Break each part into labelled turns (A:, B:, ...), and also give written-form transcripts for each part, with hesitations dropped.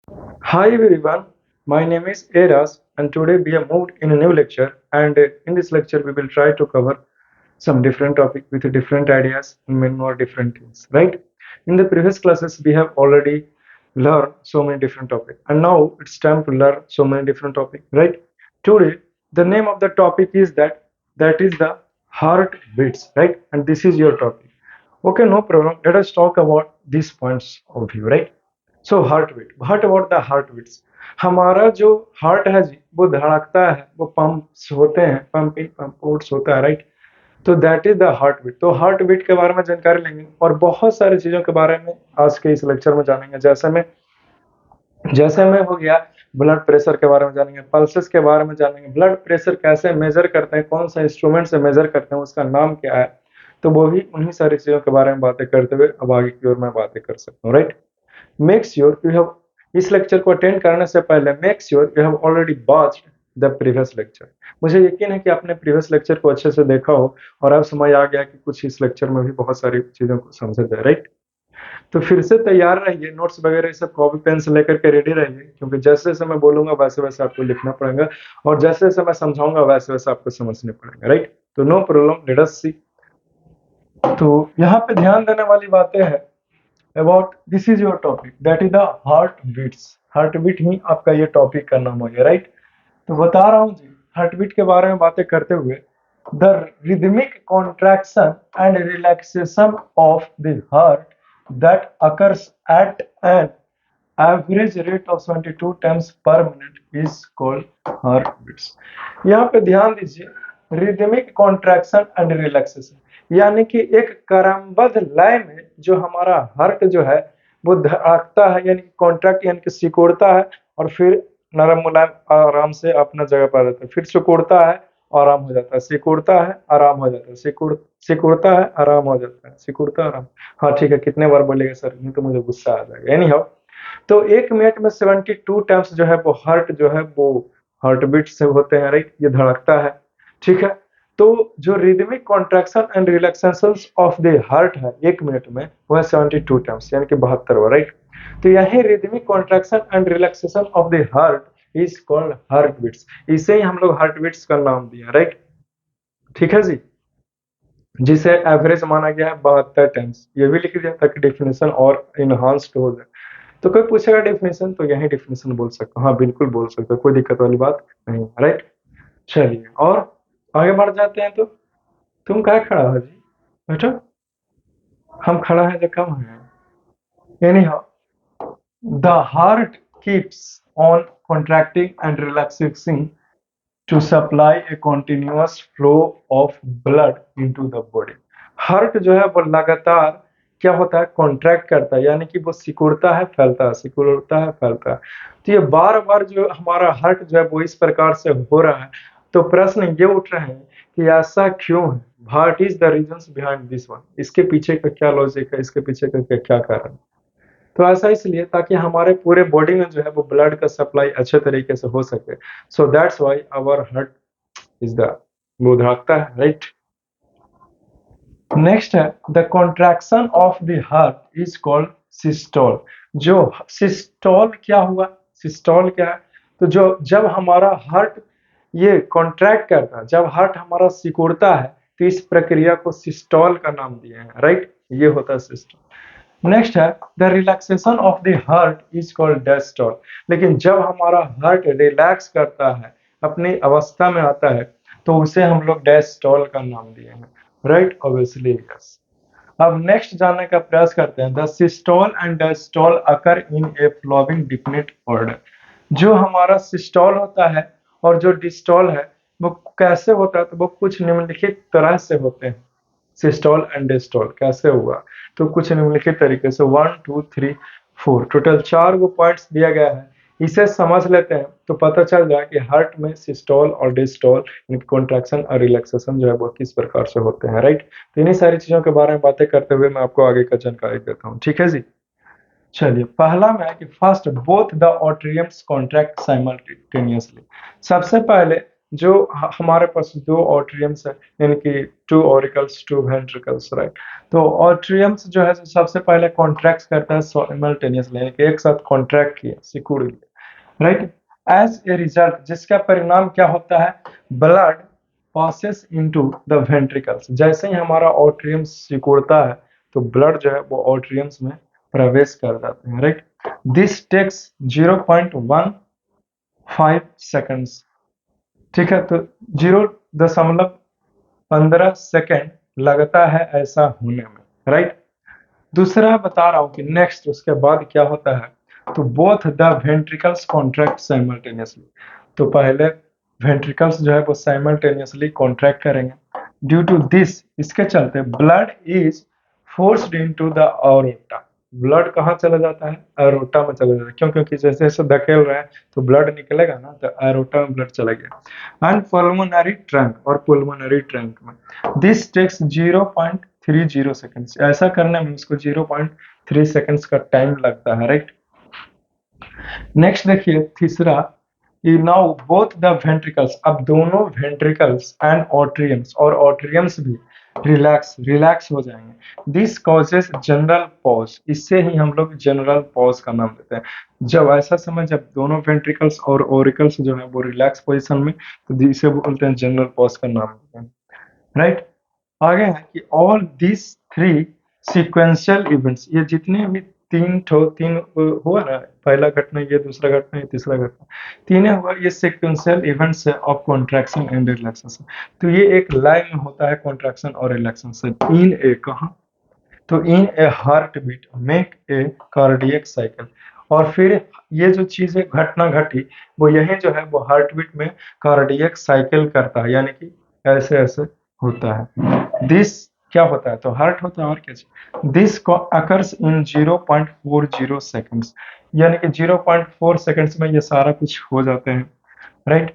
A: Hi everyone, my name is Eras and today we have moved in a new lecture and in this lecture we will try to cover some different topic with different ideas and many more different things, right? In the previous classes we have already learned so many different topics and now it's time to learn so many different topics, right? Today the name of the topic is that is the heartbeats, right? And this is your topic. Okay, no problem. Let us talk about these points of view, right? So heart beat what about the heart beats हमारा जो heart है जी वो धड़कता है वो pumps होते हैं pumping pumps होता है राइट तो that is the heart beat तो हार्ट बीट के बारे में जानकारी लेंगे और बहुत सारी चीजों के बारे में आज के इस लेक्चर में जानेंगे जैसे में हो गया ब्लड प्रेशर के बारे में जानेंगे पल्सेस के बारे में जानेंगे ब्लड प्रेशर कैसे मेजर करते हैं कौन सा इंस्ट्रूमेंट से मेजर करते हैं उसका नाम क्या है तो वो भी उन्हीं सारी चीजों के बारे में बातें करते हुए अब आगे की ओर मैं बातें कर सकता हूँ right make sure you have इस लेक्चर को अटेंड करने से पहले make sure you have already watched the previous lecture मुझे यकीन है कि आपने प्रीवियस लेक्चर को अच्छे से देखा हो और अब समझ आ गया कि कुछ इस लेक्चर में भी बहुत सारी चीजों को समझा जाए राइट तो फिर से तैयार रहिए नोट्स वगैरह सब कॉपी पेन से लेकर के रेडी रहिए क्योंकि जैसे जैसे मैं बोलूंगा वैसे वैसे आपको लिखना पड़ेगा और जैसे जैसे मैं समझाऊंगा वैसे वैसे आपको समझने पड़ेगा राइट तो no problem let us see तो यहाँ पे ध्यान देने वाली बातें हैं about this is your topic that is the heart beats heart beat ही आपका ये टॉपिक का नाम हो गया राइट तो बता रहा हूँ जी हार्ट बीट के बारे में बातें करते हुए the rhythmic contraction and relaxation of the heart that occurs at an average rate of 72 times per minute is called heart beats यहाँ पे ध्यान दीजिए रिदमिक कॉन्ट्रैक्शन एंड रिलैक्सेशन यानी कि एक क्रमबद्ध लय में जो हमारा हार्ट जो है वो धड़कता है यानी कॉन्ट्रैक्ट यानी कि सिकुड़ता है और फिर नरम मुलायम आराम से अपना जगह पर रहता है फिर सिकुड़ता है आराम हो जाता है सिकुड़ता है आराम हो जाता है सिकुड़ता है आराम हो जाता है सिकुड़ता है आराम हाँ ठीक है कितने बार बोलेगा सर नहीं तो मुझे गुस्सा आ जाएगा एनी हाउ तो एक मिनट में 72 टाइम्स जो है वो हार्ट जो है वो हार्ट बीट से होते हैं राइट ये धड़कता है ठीक है तो जो rhythmic contraction and relaxation of the heart है एक मिनट में वो है 72 टाइम्स यानी कि 72 राइट तो यही rhythmic contraction and relaxation of the heart is called heart beats इसे ही हम लोग हार्ट बीट्स का नाम दिया राइट ठीक है जी जिसे एवरेज माना गया है 72 टाइम्स ये भी लिख दिया ताकि डेफिनेशन और इनहांस्ड हो जाए तो कोई पूछेगा डेफिनेशन तो यही डेफिनेशन बोल सकता हूँ हाँ बिल्कुल बोल सकते हो कोई दिक्कत वाली बात नहीं है राइट चलिए और आगे बढ़ जाते हैं तो तुम क्या खड़ा हो जी बेटा हम खड़ा है जो कम है any how the heart keeps on contracting and relaxing to supply a continuous flow of blood into the body heart जो है वो लगातार क्या होता है कॉन्ट्रैक्ट करता है यानी कि वो सिकुड़ता है फैलता है सिकुड़ता है फैलता है तो ये बार बार जो हमारा हार्ट जो है वो इस प्रकार से हो रहा है तो प्रश्न ये उठ रहे हैं कि ऐसा क्यों है what is the reasons behind this one इसके पीछे का क्या लॉजिक है इसके पीछे का क्या कारण है तो ऐसा इसलिए ताकि हमारे पूरे बॉडी में जो है वो ब्लड का सप्लाई अच्छे तरीके से हो सके so that's why our heart is the वो धड़कता है राइट नेक्स्ट है the contraction of the heart is called systole जो सिस्टोल क्या हुआ सिस्टोल क्या है तो जो जब हमारा हार्ट ये कॉन्ट्रैक्ट करता है जब हार्ट हमारा सिकुड़ता है तो इस प्रक्रिया को सिस्टोल का नाम दिए हैं राइट ये होता है सिस्टोल नेक्स्ट है the relaxation of the heart is called diastole लेकिन जब हमारा हार्ट रिलैक्स करता है अपनी अवस्था में आता है तो उसे हम लोग डायस्टोल का नाम दिए हैं राइट ऑब्वियसली यस अब नेक्स्ट जानने का प्रयास करते हैं the systole and diastole occur in a flowing definite order जो हमारा सिस्टोल होता है और जो डिस्टोल है वो कैसे होता है तो वो कुछ निम्नलिखित तरह से होते हैं सिस्टोल एंड डिस्टोल कैसे हुआ तो कुछ निम्नलिखित तरीके से 1 2 3 4 टोटल 4 गो पॉइंट्स दिया गया है इसे समझ लेते हैं तो पता चल जाए कि हार्ट में सिस्टोल और डिस्टोल इनकी कॉन्ट्रैक्शन और रिलैक्सेशन जो है वो किस प्रकार से होते हैं राइट तो इन्हीं सारी चीजों के बारे में बातें करते हुए मैं आपको आगे का जानकारी देता हूँ ठीक है जी चलिए पहला में कि first both the atriums contract simultaneously सबसे पहले जो हमारे पास दो ऑट्रियम्स है, यानी कि two auricles two ventricles, right. तो ऑट्रियम्स जो है सबसे पहले कॉन्ट्रैक्ट करता है साइमल्टेनियसली, यानी कि एक साथ कॉन्ट्रैक्ट किया, सिकुड़ गया, राइट। एज ए रिजल्ट, जिसका परिणाम क्या होता है, blood passes into the ventricles. जैसे ही हमारा ऑट्रियम्स सिकुड़ता है तो ब्लड जो है वो ऑट्रियम्स में प्रवेश कर जाते हैं, राइट। दिस टेक्स 0.15 सेकंड्स, ठीक है। तो 0.15 सेकेंड लगता है ऐसा होने में, राइट। दूसरा बता रहा हूं कि नेक्स्ट उसके बाद क्या होता है, तो both the ventricles contract simultaneously. तो पहले वेंट्रिकल्स जो है वो साइमल्टेनियसली कॉन्ट्रैक्ट करेंगे। ड्यू टू दिस, इसके चलते blood is forced into the aorta. Blood कहाँ चला जाता है, अरोटा में चला जाता है। क्यों? क्योंकि जैसे जैसे धकेल रहे हैं तो ब्लड निकलेगा ना, तो अरोटा में ब्लड चला गया। एंड पल्मोनरी ट्रंक, और पुल्मोनरी ट्रंक में दिस टेक्स 0.30 सेकेंड्स। ऐसा करने में उसको 0.3 सेकेंड्स का टाइम लगता है, राइट। नेक्स्ट देखिए तीसरा, नाउ बोथ द वेंट्रिकल्स, अब दोनों वेंट्रिकल्स एंड ऑट्रियम्स, और ऑट्रियम्स भी रिलैक्स रिलैक्स हो जाएंगे। दिस कॉजेस जनरल पॉज, इससे ही हम लोग जनरल पॉज का नाम देते हैं। जब ऐसा समय, जब दोनों वेंट्रिकल्स और ऑरिकल्स जो है वो रिलैक्स पोजिशन में, तो इसे बोलते हैं जनरल पॉज का नाम देते हैं, राइट। आगे है कि all this three sequential events, ये जितने भी तीन हुआ ना, पहला घटना, ये दूसरा घटना, ये तीसरा घटना, तीनों हुआ, ये सिक्वेंशियल इवेंट्स है ऑफ कॉन्ट्रैक्शन एंड रिलैक्सेशन। तो ये एक लाइन में होता है कॉन्ट्रैक्शन और रिलैक्सेशन। इन ए कहा, तो in a heart beat make a cardiac cycle. और फिर ये जो चीजें घटना घटी, वो यही जो है वो हार्ट बीट में कार्डियक साइकिल करता है, यानी कि ऐसे ऐसे होता है। दिस क्या होता है, तो हार्ट होता है, और क्या चीज। दिस को अकर्स इन 0.40 सेकेंड्स, यानी कि 0.4 सेकेंड्स में ये सारा कुछ हो जाते हैं, राइट।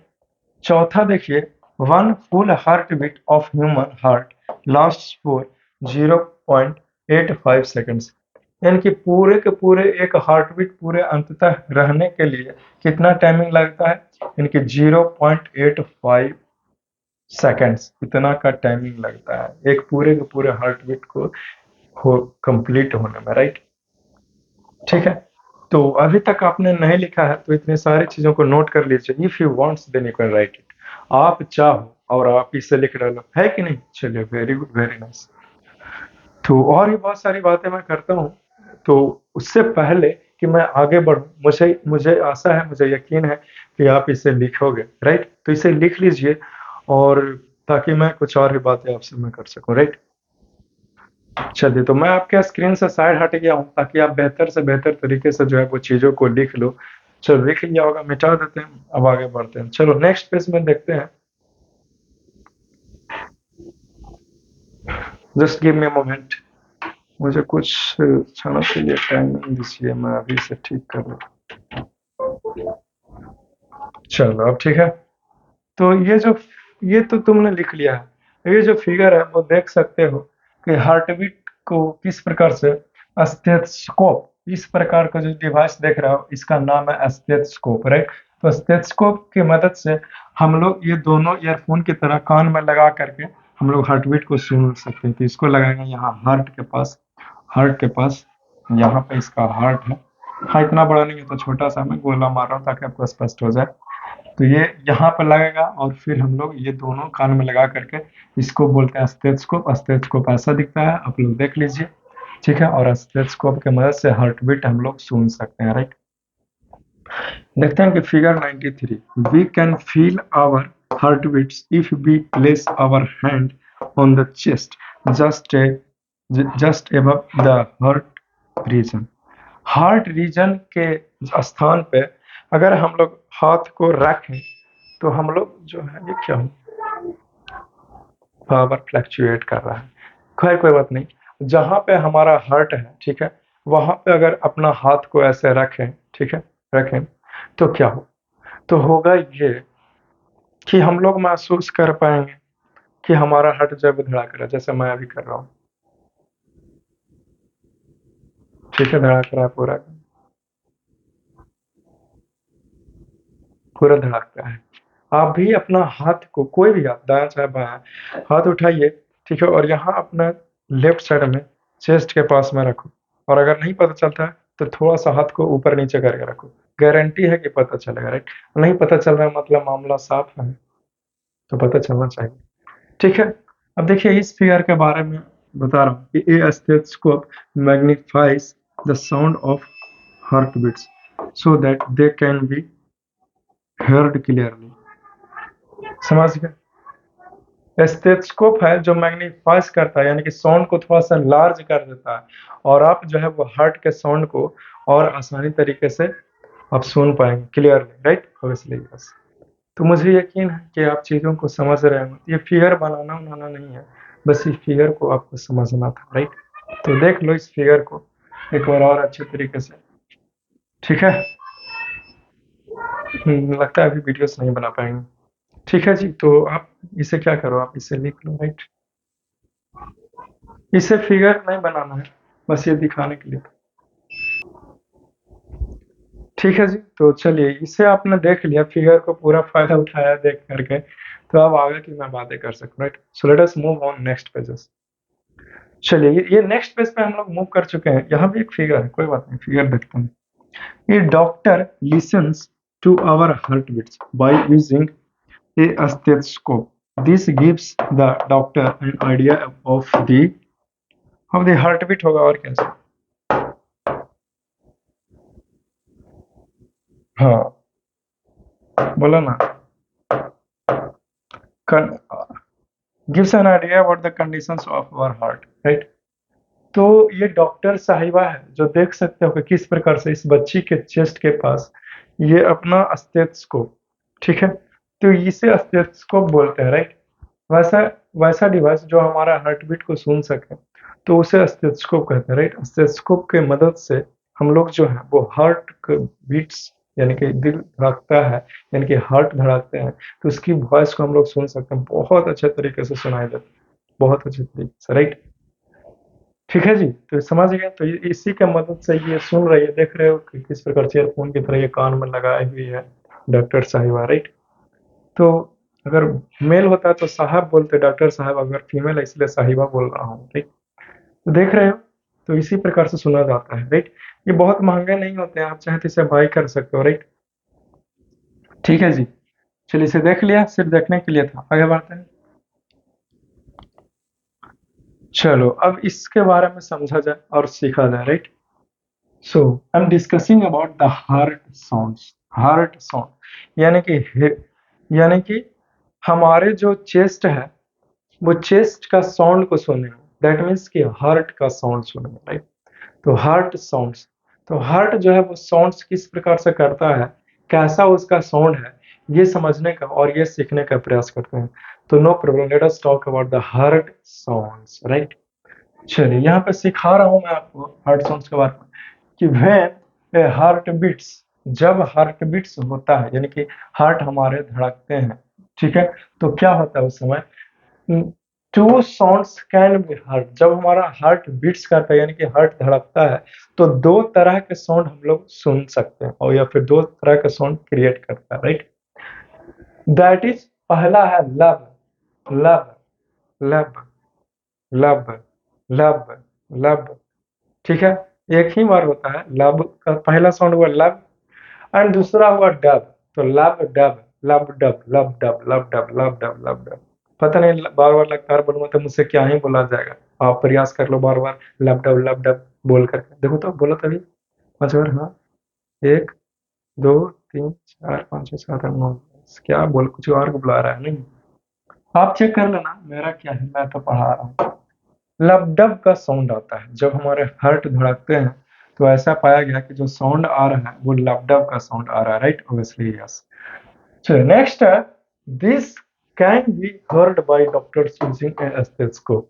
A: चौथा देखिए, one full heart beat of human heart last for 0.85 seconds, यानी कि पूरे के पूरे एक हार्ट बीट पूरे अंततः रहने के लिए कितना टाइमिंग लगता है, यानी कि 0.85 सेकेंड्स, इतना का टाइमिंग लगता है एक पूरे के पूरे हार्ट बीट को हो कंप्लीट होने में, राइट। ठीक है, तो अभी तक आपने नहीं लिखा है तो इतनी सारी चीजों को नोट कर लीजिए। If you wants then you can write it. आप चाहो और आप इसे लिख डालो, है कि नहीं। चलिए, वेरी गुड, वेरी नाइस। तो और भी बहुत सारी बातें मैं करता हूँ, तो उससे पहले कि मैं आगे बढ़ूं, मुझे मुझे आशा है, मुझे यकीन है कि आप इसे लिखोगे, राइट। तो इसे लिख लीजिए, और ताकि मैं कुछ और भी बातें आपसे मैं कर सकूं, राइट। चलिए, तो मैं आपके स्क्रीन से साइड हट गया हूँ ताकि आप बेहतर से बेहतर तरीके से जो है वो चीजों को लिख लो। चलो, लिख लिया होगा, मिटा देते हैं, अब आगे बढ़ते हैं। चलो नेक्स्ट पेज में देखते हैं। Just give me a moment, मुझे कुछ क्षणों के लिए टाइम दीजिए, मैं अभी इसे ठीक कर लूँ। चलो, अब ठीक है। तो ये तो तुमने लिख लिया है। ये जो फिगर है वो देख सकते हो कि हार्ट बीट को किस प्रकार से, स्टेथोस्कोप, इस प्रकार का जो डिवाइस देख रहा हो इसका नाम है स्टेथोस्कोप, राइट। तो स्टेथोस्कोप की मदद से हम लोग ये दोनों ईयरफोन की तरह कान में लगा करके हम लोग हार्ट बीट को सुन सकते हैं। तो इसको लगाएंगे यहाँ हार्ट के पास, हार्ट के पास, यहाँ पे इसका हार्ट है। हाँ, इतना बड़ा नहीं है, तो छोटा सा मैं गोला मार रहा हूँ ताकि आपको स्पष्ट हो जाए। तो ये यहाँ पर लगेगा, और फिर हम लोग ये दोनों कान में लगा करके इसको बोलते हैं स्टेथोस्कोप। स्टेथोस्कोप ऐसा दिखता है, आप लोग देख लीजिए, ठीक है। और स्टेथोस्कोप की मदद से हार्ट बीट हम लोग सुन सकते हैं, राइट। देखते हैं कि figure 93, we can feel our heart beats if we place our hand on the chest just just above the heart region. Heart region के स्थान पे अगर हम लोग हाथ को रखें तो हम लोग जो है, ये क्या पावर फ्लक्चुएट कर रहा है, खैर कोई बात नहीं। जहां पे हमारा हार्ट है, ठीक है, वहां पे अगर अपना हाथ को ऐसे रखें, ठीक है, रखें, तो क्या हो, तो होगा ये कि हम लोग महसूस कर पाएंगे कि हमारा हार्ट जब धड़ाक रहा है, जैसे मैं अभी कर रहा हूँ, ठीक है, धड़ाक रहा है पूरा, पूरा धड़कता है। आप भी अपना हाथ को, कोई भी हाथ, दायां चाहे बायां, हाथ उठाइए, ठीक है, और यहाँ अपना लेफ्ट साइड में चेस्ट के पास में रखो। और अगर नहीं पता चलता है तो थोड़ा सा हाथ को ऊपर नीचे करके रखो, गारंटी है कि पता चलेगा, राइट। नहीं पता चल रहा है मतलब मामला साफ है, तो पता चलना चाहिए, ठीक है। अब देखिए इस फिगर के बारे में बता रहा हूँ कि a stethoscope magnifies the sound of heart beats so that they can be heard clearly. समझ गए, स्टेथोस्कोप है जो मैग्नीफाइज करता है, यानी कि साउंड को थोड़ा सा लार्ज कर देता है, और आप जो है वो हार्ट के साउंड को और आसानी तरीके से आप सुन पाएंगे क्लियरली, राइट, ऑब्वियसली यस। तो मुझे यकीन है कि आप चीज़ों को समझ रहे हो, ये फिगर बनाना बनाना नहीं है, बस इस फिगर को आपको समझना था, राइट। तो देख लो इस फिगर को एक बार और अच्छे तरीके से, ठीक है। लगता है अभी वीडियोस नहीं बना पाएंगे, ठीक है जी। तो आप इसे क्या करो, आप इसे लिख लो, राइट। इसे फिगर नहीं बनाना है, बस ये दिखाने के लिए, ठीक है जी। तो चलिए इसे आपने देख लिया, फिगर को पूरा फायदा उठाया देख करके, तो अब आगे की मैं बातें कर सकूं, right. So let us move on next pages. चलिए ये नेक्स्ट पेज पे हम लोग मूव कर चुके हैं, यहाँ भी एक फिगर है, कोई बात नहीं, फिगर देखते हैं। ये doctor listens to our heart beats by using a stethoscope. This gives the doctor an idea of the heart beat होगा, और कैसे, हाँ बोला ना, gives an idea about the conditions of our heart, right. तो ये डॉक्टर साहिबा है जो देख सकते हो कि किस प्रकार से इस बच्ची के चेस्ट के पास ये अपना स्टेथोस्कोप, ठीक है, तो इसे स्टेथोस्कोप बोलते हैं, राइट। वैसा वैसा डिवाइस जो हमारा हार्ट बीट को सुन सके, तो उसे स्टेथोस्कोप कहते हैं, राइट। स्टेथोस्कोप के मदद से हम लोग जो है वो हार्ट बीट्स, यानी कि दिल धड़कता है, यानी कि हार्ट धड़कते हैं, तो उसकी वॉइस को हम लोग सुन सकते हैं, बहुत अच्छे तरीके से सुनाई देता है, बहुत अच्छे तरीके से, राइट, ठीक है जी। तो समझ गए, तो इसी के मदद से ये सुन रही है, देख रहे हो कि किस प्रकार से ईयरफोन की तरह ये कान में लगाई हुई है डॉक्टर साहिबा, राइट। तो अगर मेल होता है तो साहब बोलते, डॉक्टर साहब, अगर फीमेल है इसलिए साहिबा बोल रहा हूँ, राइट। तो देख रहे हो, तो इसी प्रकार से सुना जाता है, राइट। ये बहुत महंगे नहीं होते हैं, आप चाहे तो इसे बाई कर सकते हो, राइट, ठीक है जी। चलिए इसे देख लिया, सिर्फ देखने के लिए था, आगे बढ़ते हैं। चलो अब इसके बारे में समझा जाए और सीखा जाए, right. So I am discussing about the heart sounds. Heart sound यानी कि हमारे जो चेस्ट है वो चेस्ट का साउंड को सुनेंगे, दैट मीन्स कि हार्ट का साउंड सुनेंगे, राइट। तो हार्ट साउंड्स, तो हार्ट जो है वो साउंड्स किस प्रकार से करता है, कैसा उसका साउंड है, ये समझने का और ये सीखने का प्रयास करते हैं। तो no problem, let us talk about the heart sounds, right. चलिए यहाँ पे सिखा रहा हूँ मैं आपको हार्ट साउंड्स के बारे में कि व्हेन ए हार्ट बीट्स, जब हार्ट बीट्स होता है, यानी कि हार्ट हमारे धड़कते हैं, ठीक है, तो क्या होता है उस समय, two sounds can be heard. जब हमारा हार्ट बीट्स करता है, यानी कि हार्ट धड़कता है, तो दो तरह के साउंड हम लोग सुन सकते हैं, और या फिर दो तरह के साउंड क्रिएट करता है, राइट। दैट इज, पहला है लब, लब, लब, लब, लब, लब, ठीक है। एक ही बार होता है, लब का पहला साउंड हुआ लब, एंड दूसरा हुआ डब। तो लब डब, लब डब, लब डब, लब डब, लब डब, लब डब। पता नहीं बार बार लगातार बोलूंगा तो मुझसे क्या ही बोला जाएगा, आप प्रयास कर लो बार बार लब डब बोल करके देखो, तो बोला तभी 5 बार, हाँ। 1 2 3 4 5 6 7 8 9, क्या बोल, कुछ और को बुला रहा है नहीं, आप चेक कर लेना मेरा क्या है, मैं तो पढ़ा रहा हूँ। लबडब का साउंड आता है जब हमारे हार्ट धड़कते हैं, तो ऐसा पाया गया कि जो साउंड आ रहा है वो लबडब का साउंड आ रहा है, राइट, ऑब्वियसली यस। चलिए नेक्स्ट है, this can be heard by doctors using a stethoscope.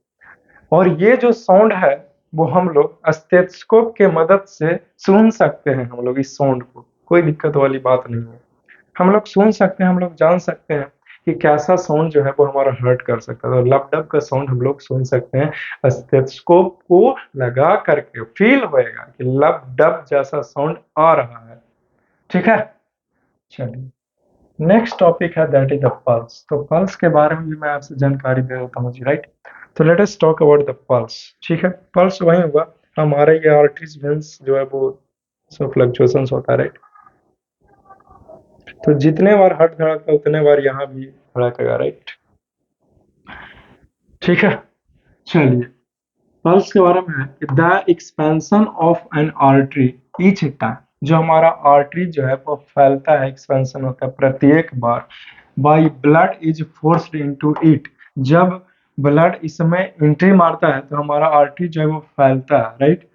A: और ये जो साउंड है वो हम लोग स्टेथोस्कोप के मदद से सुन सकते हैं, हम लोग इस साउंड को, कोई दिक्कत वाली बात नहीं है, हम लोग सुन सकते हैं, हम लोग जान सकते हैं कि कैसा साउंड जो है वो हमारा हर्ट कर सकता है। तो लबडब का साउंड हम लोग सुन सकते हैं, स्टेथोस्कोप को लगा करके फील होएगा कि लबडब जैसा साउंड आ रहा है, ठीक है। चलिए नेक्स्ट टॉपिक है दैट इज द पल्स। तो पल्स के बारे में भी मैं आपसे जानकारी दे देता हूँ जी, राइट। तो late us talk about the pulse. ठीक है, पल्स वही हुआ हमारे ये आर्टरीज वेंस जो है वो सब फ्लक्चुएशंस होता है, राइट। तो जितने बार हार्ट धड़कता है उतने बार यहाँ भी धड़केगा, राइट। ठीक है, चलिए पल्स के बारे में है कि the expansion of N artery each time, जो हमारा आर्टरी जो है वो फैलता है, एक्सपेंशन होता है प्रत्येक बार, by blood is forced into it, जब ब्लड इसमें एंट्री मारता है तो हमारा आर्टरी जो है वो फैलता है, right.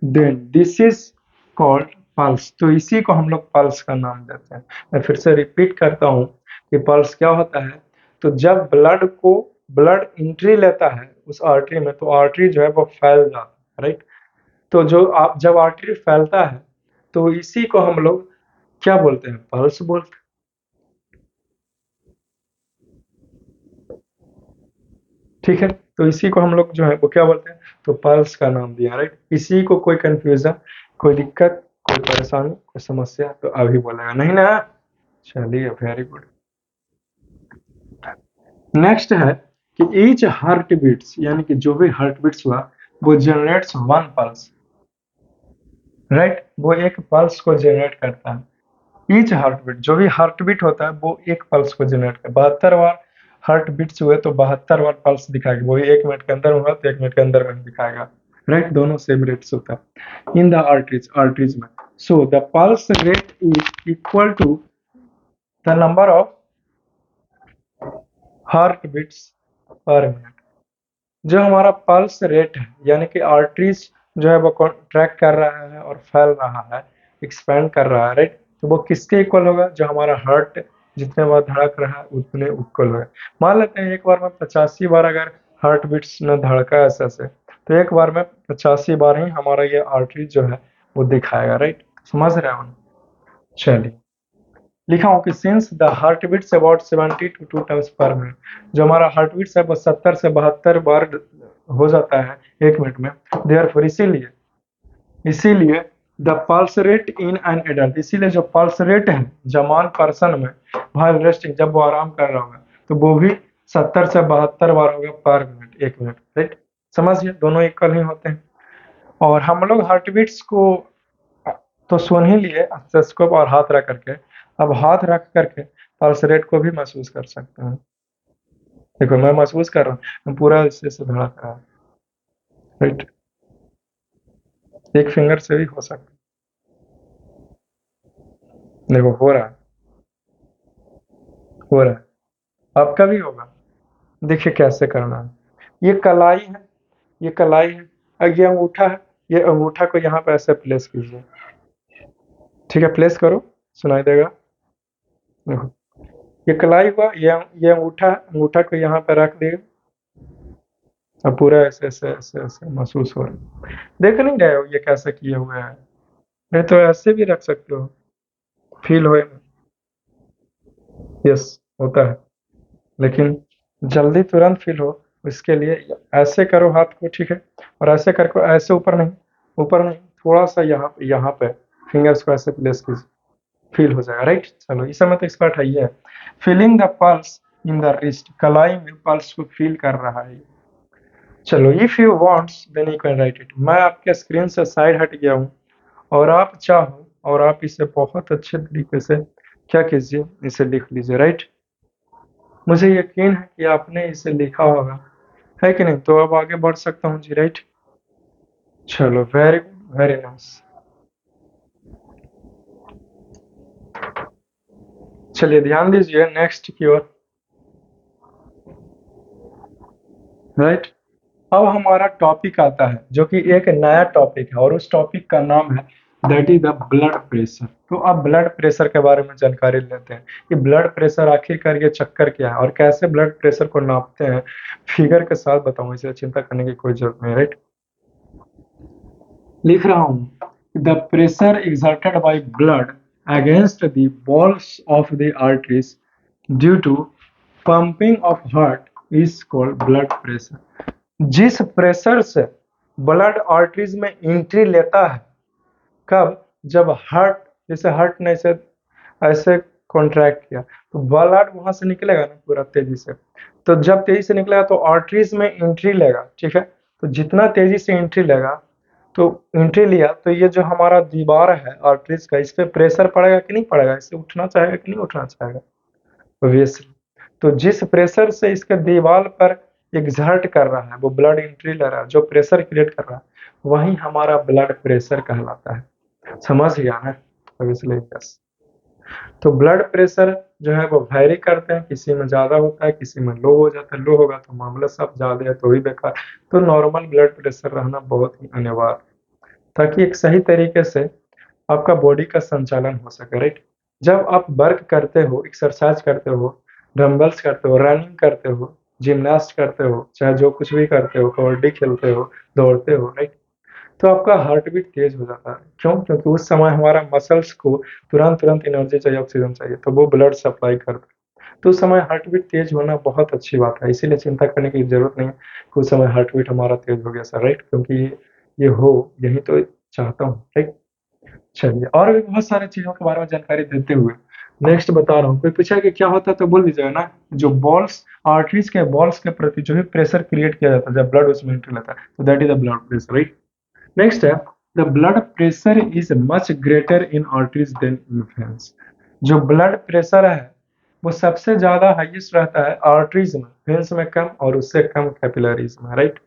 A: Then this is called pulse. तो इसी को हम लोग पल्स का नाम देते हैं। मैं फिर से रिपीट करता हूँ कि पल्स क्या होता है। तो जब ब्लड एंट्री लेता है उस आर्टरी में तो आर्टरी जो है वो फैल जाता है, राइट। तो जो आप जब आर्टरी फैलता है तो इसी को हम लोग क्या बोलते हैं, पल्स बोलते हैं। ठीक है, तो इसी को हम लोग जो है वो क्या बोलते हैं, तो पल्स का नाम दिया, राइट। इसी को कोई कंफ्यूजन, कोई दिक्कत, कोई परेशानी, कोई समस्या तो अभी बोलेगा नहीं ना। चलिए, वेरी गुड। नेक्स्ट है कि ईच हार्ट बीट्स, यानी कि जो भी हार्ट बीट्स हुआ वो जनरेट्स वन पल्स, राइट। वो एक पल्स को जनरेट करता है। ईच हार्ट बीट, जो भी हार्ट बीट होता है वो एक पल्स को जनरेट करता है। 72 बार हार्ट बीट्स हुए तो 72 बार पल्स दिखाएगा। वही 1 मिनट के अंदर हुआ तो 1 मिनट के अंदर में ही दिखाएगा, राइट। दोनों सेम रेट्स होता है इन द आर्टरीज में। So the pulse rate is equal to the number of heart beats per minute. जो हमारा पल्स रेट है, यानी कि आर्टरीज जो है वो कॉन्ट्रैक्ट कर रहा है और फैल रहा है, एक्सपैंड कर रहा है, राइट। तो वो किसके इक्वल होगा, जो हमारा हार्ट जितने बार धड़क रहा है उतने इक्वल होगा। मान लेते हैं एक बार में 85 बार अगर हार्ट बीट्स ने धड़का ऐसे से, तो एक बार में 85 बार ही हमारा ये आर्टरी जो है वो दिखाएगा, राइट। समझ रहे हो। चलिए, लिखा हूँ कि since the heart beats about 70 to 2 times per minute, जो हमारा हार्ट बीट्स है वो 70 से 72 बार हो जाता है 1 मिनट में। देयरफॉर इसीलिए इसीलिए the pulse rate in an adult, इसीलिए जो पल्स रेट है जवान पर्सन में व्हाइल रेस्टिंग, जब वो आराम कर रहा होगा तो वो भी 70 से 72 बार होगा पर मिनट, 1 मिनट, राइट। समझिए, दोनों इक्वल ही होते हैं। और हम लोग हार्ट बीट्स को तो सुन ही लिए स्टेथोस्कोप और हाथ रख करके, अब हाथ रख करके पल्स रेट को भी महसूस कर सकते हैं। देखो, मैं महसूस कर रहा हूँ पूरा इससे धड़क रहा है, राइट। एक फिंगर से भी हो सकता है। देखो, हो रहा है, आपका भी होगा। देखिए कैसे करना है। ये कलाई है, ये कलाई है, अब ये अंगूठा है, ये अंगूठा को यहाँ पे ऐसे प्लेस कीजिए। ठीक है, प्लेस करो, सुनाई देगा। देखो, ये कलाई हुआ, ये अंगूठा है, अंगूठा को यहाँ पे रख दिए। अब पूरा ऐसे ऐसे ऐसे ऐसे महसूस हो रहा है। देख नहीं रहे हो ये कैसे किए हुए हैं। नहीं तो ऐसे भी रख सकते हो, फील होए। यस, होता है, लेकिन जल्दी तुरंत फील हो इसके लिए ऐसे करो हाथ को, ठीक है। और ऐसे करके ऐसे ऊपर नहीं, थोड़ा सा यहाँ पे फिंगर्स को ऐसे प्लेस कीजिए, फील हो जाएगा, राइट। चलो, इस समय तो एक्सपर्ट है ये। Feeling the pulse in the wrist, कलाई में पल्स को फील कर रहा है। चलो, if you wants then you can write it. मैं आपके स्क्रीन से साइड हट गया हूँ और आप चाहो और आप इसे बहुत अच्छे तरीके से क्या कीजिए, इसे लिख लीजिए, राइट। मुझे यकीन है कि आपने इसे लिखा होगा, है कि नहीं। तो अब आगे बढ़ सकता हूँ जी, राइट। चलो, वेरी गुड, वेरी नाइस। चलिए, ध्यान दीजिए नेक्स्ट की ओर, राइट। अब हमारा टॉपिक आता है जो कि एक नया टॉपिक है और उस टॉपिक का नाम है that is the blood pressure. तो अब ब्लड प्रेशर के बारे में जानकारी लेते हैं कि ब्लड प्रेशर आखिरकार ये चक्कर क्या है और कैसे ब्लड प्रेशर को नापते हैं। फिगर के साथ बताऊं, इसे चिंता करने की कोई जरूरत नहीं, राइट। लिख रहा हूं, the pressure exerted by blood against the walls of the arteries due to pumping of heart is called blood pressure। जिस प्रेशर से ब्लड आर्टरीज में एंट्री लेता है, कब, जब हार्ट, जैसे हार्ट ने ऐसे ऐसे कॉन्ट्रैक्ट किया तो ब्लड वहां से निकलेगा ना पूरा तेजी से। तो जब तेजी से निकलेगा तो आर्टरीज में एंट्री लेगा, ठीक है। तो जितना तेजी से एंट्री लेगा, तो एंट्री लिया तो ये जो हमारा दीवार है आर्टरीज का, इस पे प्रेशर पड़ेगा कि नहीं पड़ेगा, इससे उठना चाहेगा कि नहीं उठना चाहेगा, ऑब्वियसली। तो जिस प्रेशर से इसके दीवार पर एग्जर्ट कर रहा है, वो ब्लड एंट्री ले रहा है, जो प्रेशर क्रिएट कर रहा है, वही हमारा ब्लड प्रेशर कहलाता है। समझ गया ना, अब इसलिए यस। तो ब्लड प्रेशर जो है वो वैरी करते हैं, किसी में ज्यादा होता है, किसी में लो हो जाता है। लो होगा तो मामला सब ज्यादा है तो ही बेकार। तो नॉर्मल ब्लड प्रेशर रहना बहुत ही अनिवार्य है, ताकि एक सही तरीके से आपका बॉडी का संचालन हो सके, राइट। जब आप वर्क करते हो, एक्सरसाइज करते हो, डंबल्स करते हो, रनिंग करते हो, जिमनास्ट करते हो, चाहे जो कुछ भी करते हो, कबड्डी खेलते हो, दौड़ते हो, राइट, तो आपका हार्ट बीट तेज हो जाता है। क्यों? क्योंकि उस समय हमारा मसल्स को तुरंत तुरंत एनर्जी चाहिए, ऑक्सीजन चाहिए, तो वो ब्लड सप्लाई करता है। तो उस समय हार्ट बीट तेज होना बहुत अच्छी बात है, इसीलिए चिंता करने की जरूरत नहीं है कि उस समय हार्ट बीट हमारा तेज हो गया सर, राइट, क्योंकि ये हो, यही तो चाहता हूँ, राइट। चलिए, और भी बहुत सारी चीजों के बारे में जानकारी देते हुए नेक्स्ट बता रहा हूँ। कोई पूछा कि क्या होता है तो बोल दीजिएगा ना। जो बॉल्स, आर्टरीज के बॉल्स के प्रति जो भी प्रेशर क्रिएट किया जाता है जब ब्लड उसमें एंट्री लेता है, तो that is the blood pressure, right. Next है, the blood pressure is much greater in arteries than in veins. जो ब्लड प्रेशर है वो सबसे ज्यादा हाईएस्ट रहता है आर्टरीज में, वेन्स में कम, और उससे कम कैपिलरीज में, राइट।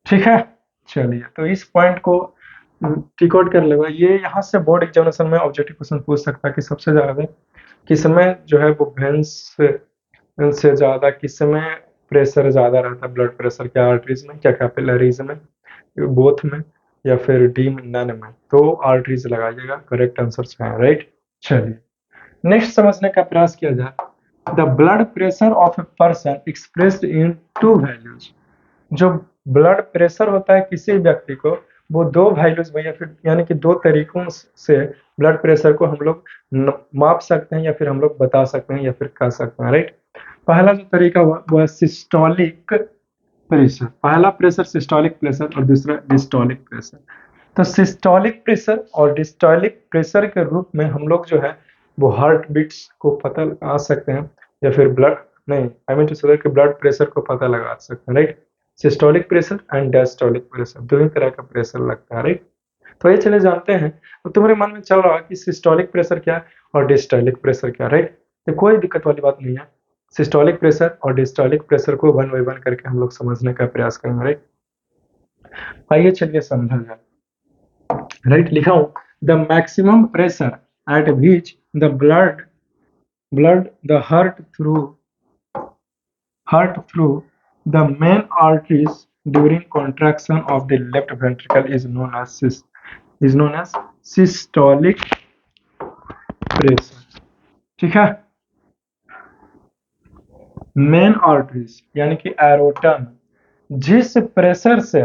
A: ठीक है। चलिए, तो इस पॉइंट को टिक आउट कर लेगा। ये यहाँ से बोर्ड एग्जामिनेशन में ऑब्जेक्टिव क्वेश्चन पूछ सकता है कि सबसे ज्यादा किसमें जो है वो वेन्स से ज्यादा किसमें प्रेशर ज्यादा रहता है, ब्लड प्रेशर, क्या आर्टरीज में, क्या कैपिलरीज में, बोथ में, या फिर डी में, नन में। तो आर्टरीज लगाइएगा, करेक्ट आंसर है, राइट। चलिए, नेक्स्ट समझने का प्रयास किया जाए। The blood pressure of a person expressed in to values. जो ब्लड प्रेशर होता है किसी व्यक्ति को, वो दो वैल्यूज में या फिर यानी कि दो तरीकों से ब्लड प्रेशर को हम लोग माप सकते हैं, या फिर हम लोग बता सकते हैं, या फिर कह सकते हैं, राइट। पहला जो तरीका हुआ वो है सिस्टोलिक प्रेशर। पहला प्रेशर सिस्टोलिक प्रेशर और दूसरा डिस्टोलिक प्रेशर। तो सिस्टोलिक प्रेशर और डिस्टोलिक प्रेशर के रूप में हम लोग जो है वो हार्ट बीट्स को पता लगा सकते हैं, या फिर ब्लड, नहीं, आई मीन टू से कि ब्लड प्रेशर को पता लगा सकते हैं, right. Systolic pressure and diastolic pressure, दो ही तरह का प्रेशर लगता है, राइट। तो ये चले जानते हैं। तो तुम्हारे मन में चल रहा है कि सिस्टोलिक प्रेशर क्या है और डिस्टोलिक प्रेशर क्या, राइट। तो कोई दिक्कत वाली बात नहीं है। सिस्टोलिक प्रेशर और डिस्टोलिक प्रेशर को वन बाय वन करके हम लोग समझने का प्रयास करेंगे, राइट। आइए चलिए समझा जाए, राइट। लिखा हूं, the maximum pressure at which the blood the heart through the main arteries during contraction of the left ventricle is known as systolic pressure। ठीक है। मेन आर्टरीज यानी कि एरोटा में जिस प्रेशर से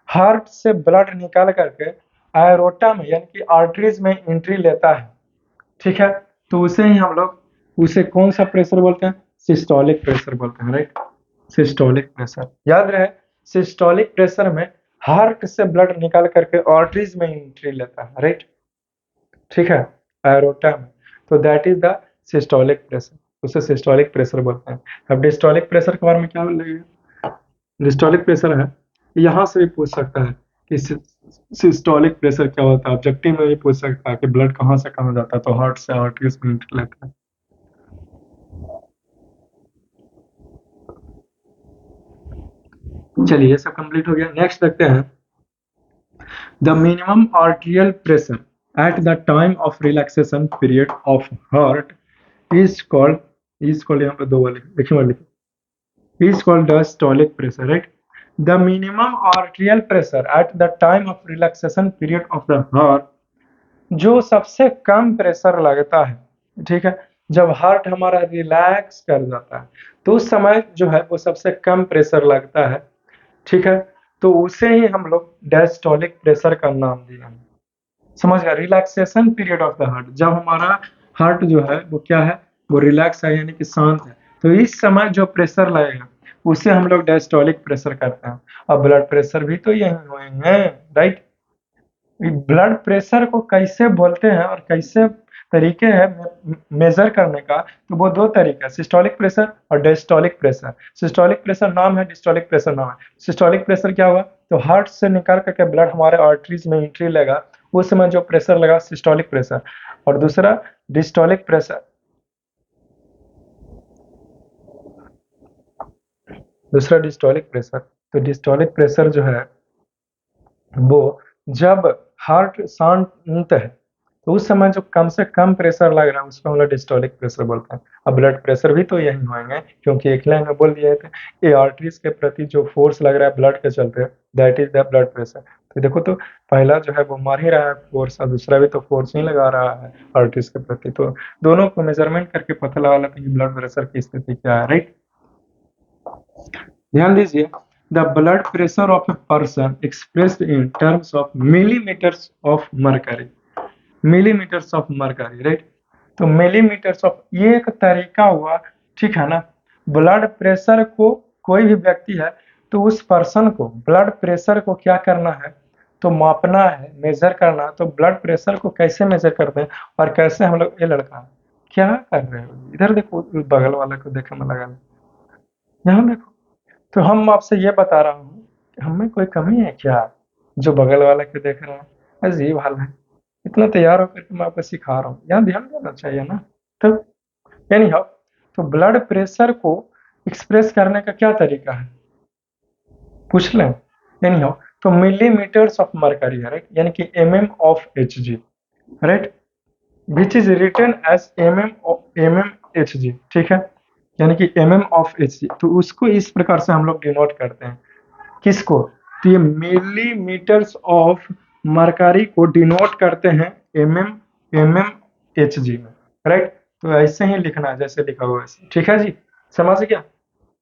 A: हार्ट से ब्लड निकाल करके एरोटा में यानी कि आर्टरीज में एंट्री लेता है, ठीक है, तो उसे ही हम लोग, उसे कौन सा प्रेशर बोलते हैं? सिस्टोलिक प्रेशर बोलते हैं, राइट। सिस्टोलिक प्रेशर याद रहे, सिस्टोलिक प्रेशर में हार्ट से ब्लड निकाल करके आर्टरीज में एंट्री लेता है, राइट। ठीक है, एरोटा में। तो that is the systolic pressure, उसे सिस्टोलिक प्रेशर बोलते हैं। अब डिस्टोलिक प्रेशर के बारे में क्या लगेगा? डिस्टोलिक प्रेशर है, यहाँ से भी पूछ सकता है कि सिस्टोलिक प्रेशर क्या होता है। ऑब्जेक्टिव में भी पूछ सकता है कि ब्लड कहाँ से कहाँ जाता है, तो हार्ट से आर्टरीज में एंट्री लेता है। चलिए, ये सब कंप्लीट हो गया। नेक्स्ट देखते हैं, the minimum arterial pressure at the time of relaxation period of heart is called, यहाँ पे दो वाले लिखे, is called diastolic pressure, right? The minimum arterial pressure at the time of relaxation period of the heart, जो सबसे कम pressure लगता है, ठीक है, जब हार्ट हमारा रिलैक्स कर जाता है, तो उस समय जो है वो सबसे कम प्रेशर लगता है, ठीक है। तो उसे ही हम लोग डायस्टोलिक प्रेशर का नाम दिए हैं। समझ गया? Relaxation period of the heart, जब हमारा हार्ट जो है वो क्या है, वो रिलैक्स है यानी कि शांत है, तो इस समय जो प्रेशर लगेगा उसे हम लोग डायस्टोलिक प्रेशर करते हैं। अब ब्लड प्रेशर भी तो यही हुए हैं, राइट। ब्लड प्रेशर को कैसे बोलते हैं और कैसे तरीके हैं मेजर करने का, तो वो दो तरीका है, सिस्टोलिक प्रेशर और डिस्टोलिक प्रेशर। सिस्टोलिक प्रेशर नाम है, डिस्टोलिक प्रेशर नाम है। सिस्टोलिक प्रेशर क्या हुआ, तो हार्ट से निकाल करके ब्लड हमारे आर्टरीज में एंट्री लेगा, उस समय जो प्रेशर लगा सिस्टोलिक प्रेशर। और दूसरा डिस्टोलिक प्रेशर, दूसरा डिस्टोलिक प्रेशर। तो डिस्टोलिक प्रेशर जो है वो जब हार्ट शांत है, तो उस समय जो कम से कम प्रेशर लग रहा है उसको हम लोग डिस्टोलिक प्रेशर बोलते हैं। अब ब्लड प्रेशर भी तो यही होंगे, क्योंकि एक लाइन में बोल दिए थे ये आर्टरीज के प्रति जो फोर्स लग रहा है ब्लड के चलते, that is the blood pressure. तो देखो, तो पहला जो है वो मार ही रहा है फोर्स, और दूसरा भी तो फोर्स ही लगा रहा है आर्टरीज के प्रति। तो दोनों को मेजरमेंट करके पता लगा लेते हैं कि ब्लड प्रेशर की स्थिति क्या है, राइट। ध्यान दीजिए, the blood pressure of a person expressed in terms of millimetres of mercury, millimetres of mercury, right. तो मिलीमीटर्स ऑफ, ये एक तरीका हुआ, ठीक है ना। ब्लड प्रेशर को कोई भी व्यक्ति है तो उस पर्सन को ब्लड प्रेशर को क्या करना है, तो मापना है, मेजर करना है। तो ब्लड प्रेशर को कैसे मेजर करते हैं और कैसे हम लोग, ये लड़का क्या कर रहे हो, इधर देखो, बगल वाले को देखने में लगा, यहाँ देखो। तो हम आपसे ये बता रहा हूँ कि हमें कोई कमी है क्या, जो बगल वाला को देख रहा है, अजीब हाल है। इतना तैयार होकर के मैं आपको सिखा रहा हूँ, यहाँ ध्यान देना चाहिए ना। तो यानी हो, तो ब्लड प्रेशर को एक्सप्रेस करने का क्या तरीका है, पूछ लें। यानी हो, तो मिलीमीटर्स ऑफ मरकरी है, राइट, यानी कि mm/Hg, right, which is written as mm/Hg, ठीक है, यानी कि mm/Hg। तो उसको इस प्रकार से हम लोग डिनोट करते हैं, किसको, तो ये मिलीमीटर्स ऑफ मरकरी को डिनोट करते हैं mm/Hg में, राइट। तो ऐसे ही लिखना है जैसे लिखा हुआ है, ठीक है जी, समझ गया।